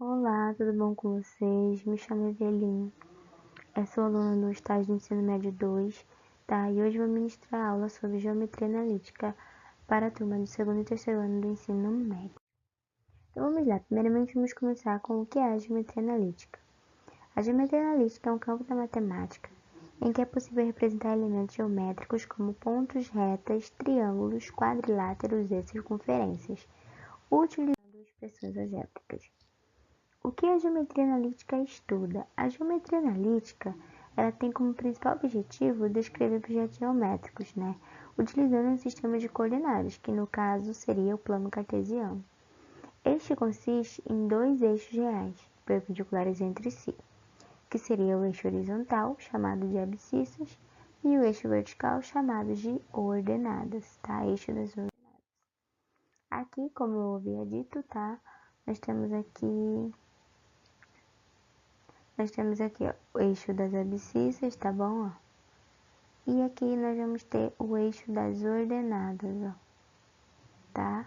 Olá, tudo bom com vocês? Me chamo Evelyn, eu sou aluna do estágio de ensino médio 2, tá? E hoje vou ministrar aula sobre geometria analítica para a turma do segundo e terceiro ano do ensino médio. Então vamos lá, primeiramente vamos começar com o que é a geometria analítica. A geometria analítica é um campo da matemática em que é possível representar elementos geométricos como pontos, retas, triângulos, quadriláteros e circunferências, utilizando expressões algébricas. O que a geometria analítica estuda? A geometria analítica, ela tem como principal objetivo descrever objetos geométricos, utilizando um sistema de coordenadas, que no caso seria o plano cartesiano. Este consiste em dois eixos reais, perpendiculares entre si, que seria o eixo horizontal, chamado de abscissas, e o eixo vertical, chamado de ordenadas, tá? Eixo das ordenadas. Aqui, como eu havia dito, tá? Nós temos aqui o eixo das abscissas, tá bom? Ó. E aqui nós vamos ter o eixo das ordenadas, ó, tá?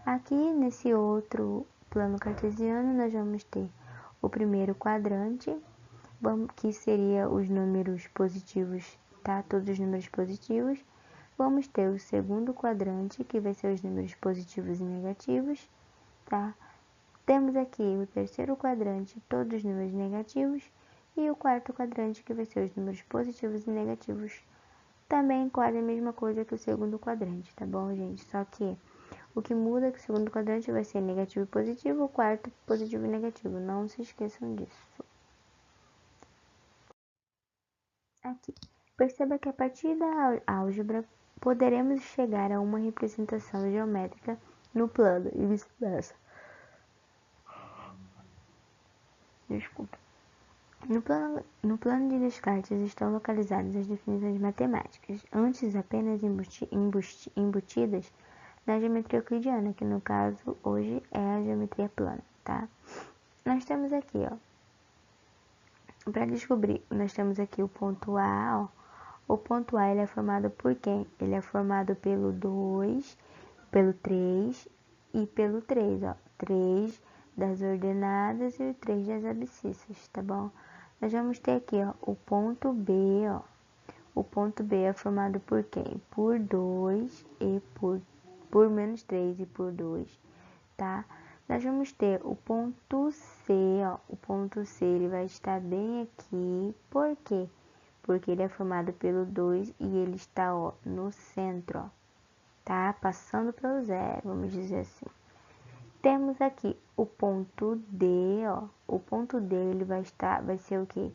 Aqui nesse outro plano cartesiano nós vamos ter o primeiro quadrante, que seria os números positivos, tá? Todos os números positivos. Vamos ter o segundo quadrante, que vai ser os números positivos e negativos, tá? Temos aqui o terceiro quadrante, todos os números negativos, e o quarto quadrante, que vai ser os números positivos e negativos. Também quase a mesma coisa que o segundo quadrante, tá bom, gente? Só que o que muda é que o segundo quadrante vai ser negativo e positivo, o quarto positivo e negativo. Não se esqueçam disso. Aqui. Perceba que a partir da álgebra poderemos chegar a uma representação geométrica no plano e vice-versa. Desculpa. No plano de Descartes estão localizadas as definições matemáticas, antes apenas embutidas na geometria euclidiana, que no caso hoje é a geometria plana, tá? Nós temos aqui, ó, para descobrir, nós temos aqui o ponto A, ó. O ponto A ele é formado por quem? Ele é formado pelo 2, pelo 3 e pelo 3, ó. 3 das ordenadas e o 3 das abscissas, tá bom? Nós vamos ter aqui, ó, o ponto B, ó. O ponto B é formado por quem? Por 2 e por menos 3 e por 2, tá? Nós vamos ter o ponto C, ó. O ponto C ele vai estar bem aqui. Por quê? Porque ele é formado pelo 2 e ele está, ó, no centro, ó. Tá? Passando pelo zero, vamos dizer assim. Temos aqui o ponto D, ó. O ponto D ele vai ser o quê?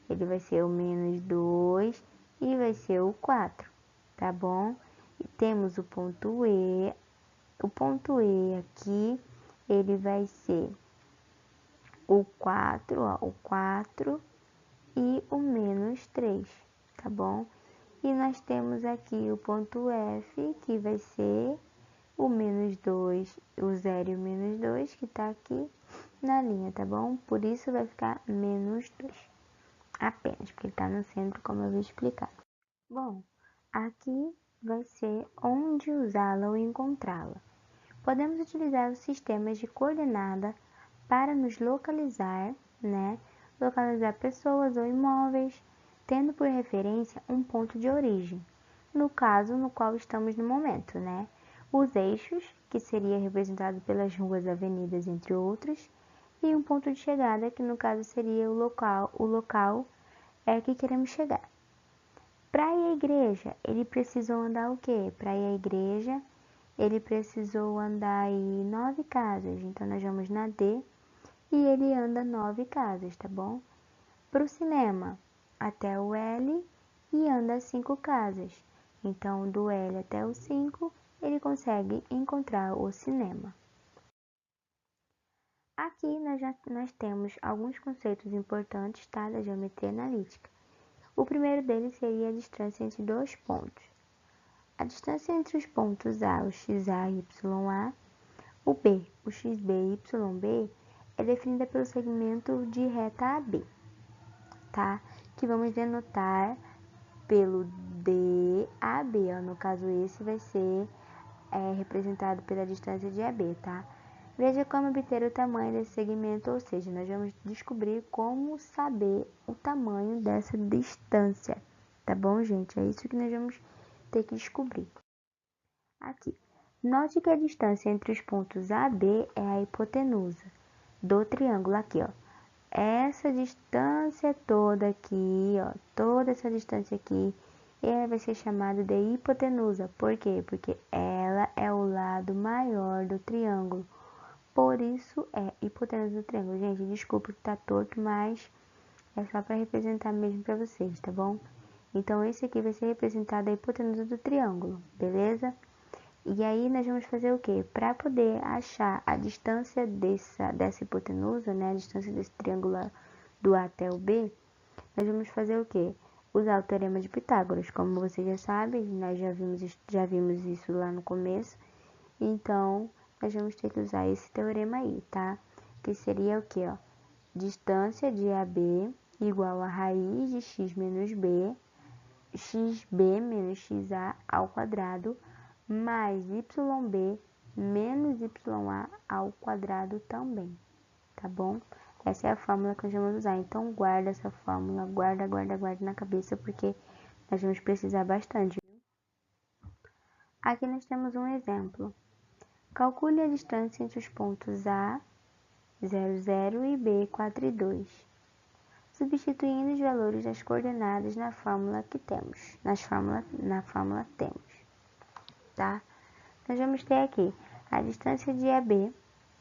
Ele vai ser o menos 2 e vai ser o 4, tá bom? E temos o ponto E. O ponto E aqui, ele vai ser o 4, ó, o 4 e o menos 3, tá bom? E nós temos aqui o ponto F, que vai ser o menos 2, o 0 e o menos 2, que tá aqui na linha, tá bom? Por isso vai ficar menos 2, apenas, porque ele tá no centro, como eu vou explicar. Bom, aqui vai ser onde usá-la ou encontrá-la. Podemos utilizar os sistemas de coordenada para nos localizar, localizar pessoas ou imóveis, tendo por referência um ponto de origem, no caso no qual estamos no momento, Os eixos, que seria representado pelas ruas, avenidas, entre outros, e um ponto de chegada, que no caso seria o local que queremos chegar. Para ir à igreja, ele precisou andar o quê? Para ir à igreja, ele precisou andar aí 9 casas, então nós vamos na D e ele anda 9 casas, tá bom? Para o cinema, até o L e anda 5 casas, então do L até o 5 ele consegue encontrar o cinema. Aqui nós temos alguns conceitos importantes, tá, da geometria analítica. O primeiro deles seria a distância entre dois pontos. A distância entre os pontos A, o XA e YA, o B, o XB e YB, é definida pelo segmento de reta AB, tá? Que vamos denotar pelo DAB, ó. No caso esse vai ser representado pela distância de AB, tá? Veja como obter o tamanho desse segmento, ou seja, nós vamos descobrir como saber o tamanho dessa distância, tá bom, gente? É isso que nós vamos ter que descobrir. Aqui, note que a distância entre os pontos A e B é a hipotenusa do triângulo aqui, ó. Essa distância toda aqui, ó, toda essa distância aqui, ela vai ser chamada de hipotenusa. Por quê? Porque ela é o lado maior do triângulo. Por isso é hipotenusa do triângulo. Gente, desculpa que tá torto, mas é só para representar mesmo para vocês, tá bom? Então, esse aqui vai ser representado a hipotenusa do triângulo, beleza? E aí, nós vamos fazer o quê? Para poder achar a distância dessa hipotenusa, né? A distância desse triângulo do A até o B, nós vamos fazer o quê? Usar o teorema de Pitágoras. Como vocês já sabem, nós já vimos isso lá no começo. Então, nós vamos ter que usar esse teorema aí, tá? Que seria o quê, ó? Distância de AB igual a raiz de x menos b, xb menos xa ao quadrado, mais yb menos ya ao quadrado também, tá bom? Essa é a fórmula que nós vamos usar, então guarda essa fórmula, guarda na cabeça, porque nós vamos precisar bastante. Aqui nós temos um exemplo. Calcule a distância entre os pontos A, 0, 0 e B, 4 e 2, substituindo os valores das coordenadas na fórmula que temos. Na fórmula temos, tá? Nós vamos ter aqui a distância de AB,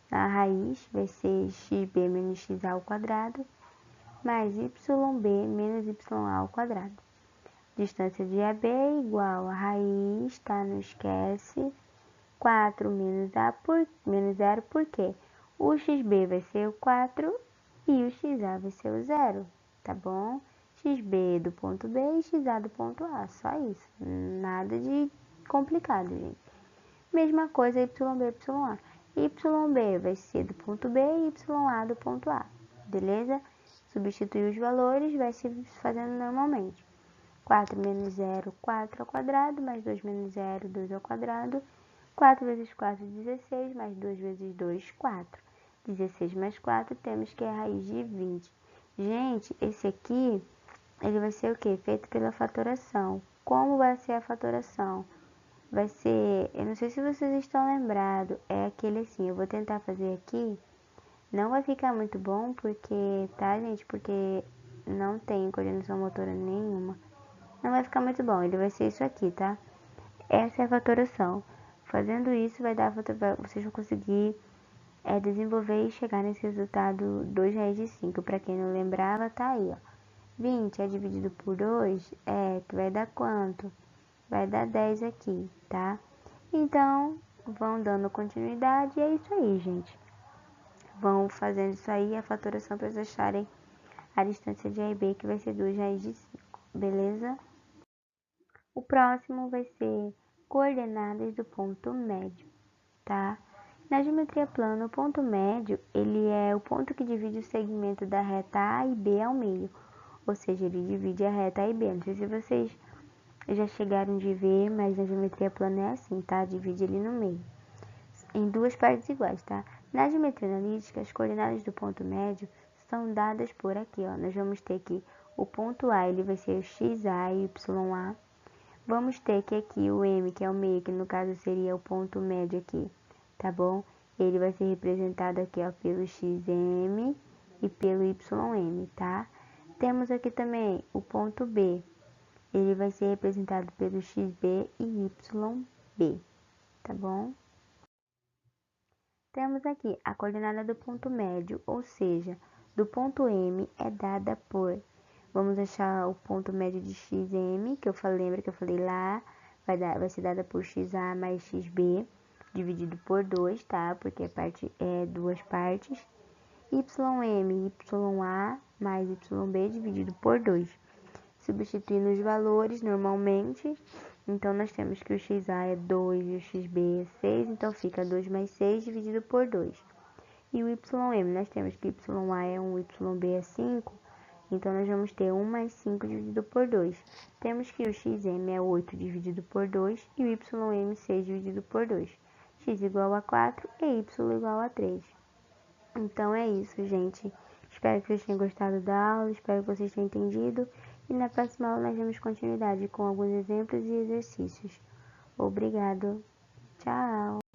a raiz vai ser xb menos xa ao quadrado, mais yb menos ya ao quadrado. Distância de AB é igual a raiz, tá? Não esquece. 4 menos menos 0, por quê? O xb vai ser o 4 e o xa vai ser o 0, tá bom? xb do ponto B e xa do ponto A, só isso. Nada de complicado, gente. Mesma coisa YB, YA. YB vai ser do ponto B e YA do ponto A, beleza? Substituir os valores, vai se fazendo normalmente. 4 menos 0, 4 ao quadrado, mais 2 menos 0, 2 ao quadrado. 4 vezes 4, 16, mais 2 vezes 2, 4. 16 mais 4, temos que é a raiz de 20. Gente, esse aqui, ele vai ser o quê? Feito pela fatoração. Como vai ser a fatoração? Vai ser, eu não sei se vocês estão lembrados, é aquele assim, eu vou tentar fazer aqui. Não vai ficar muito bom, porque, tá, gente? Porque não tem coordenação motora nenhuma. Não vai ficar muito bom, ele vai ser isso aqui, tá? Essa é a fatoração. Fazendo isso, vocês vão conseguir desenvolver e chegar nesse resultado 2 raiz de 5. Para quem não lembrava, tá aí, ó. 20 é dividido por 2, que vai dar quanto? Vai dar 10 aqui, tá? Então, vão dando continuidade e é isso aí, gente. Vão fazendo isso aí, a fatoração para vocês acharem a distância de A e B, que vai ser 2 raiz de 5, beleza? O próximo vai ser coordenadas do ponto médio, tá? Na geometria plana, o ponto médio, ele é o ponto que divide o segmento da reta A e B ao meio, ou seja, ele divide a reta A e B. Não sei se vocês já chegaram de ver, mas na geometria plana é assim, tá? Divide ele no meio, em duas partes iguais, tá? Na geometria analítica, as coordenadas do ponto médio são dadas por aqui, ó. Nós vamos ter que o ponto A, ele vai ser o xa e ya. Vamos ter que aqui o M, que é o meio, que no caso seria o ponto médio aqui, tá bom? Ele vai ser representado aqui, ó, pelo xm e pelo ym, tá? Temos aqui também o ponto B. Ele vai ser representado pelo xb e yb, tá bom? Temos aqui a coordenada do ponto médio, ou seja, do ponto M é dada por... Vamos achar o ponto médio de xm, que eu falei, lembra que eu falei lá, vai ser dada por xa mais xb, dividido por 2, tá? Porque é duas partes. Ym e ya mais yb dividido por 2. Substituindo os valores normalmente, então nós temos que o xa é 2 e o xb é 6, então fica 2 mais 6 dividido por 2. E o ym, nós temos que ya é 1, yb é 5, então nós vamos ter 1 mais 5 dividido por 2. Temos que o xm é 8 dividido por 2 e o ym 6 dividido por 2. x igual a 4 e y igual a 3. Então é isso, gente. Espero que vocês tenham gostado da aula, espero que vocês tenham entendido. E na próxima aula nós damos continuidade com alguns exemplos e exercícios. Obrigado. Tchau.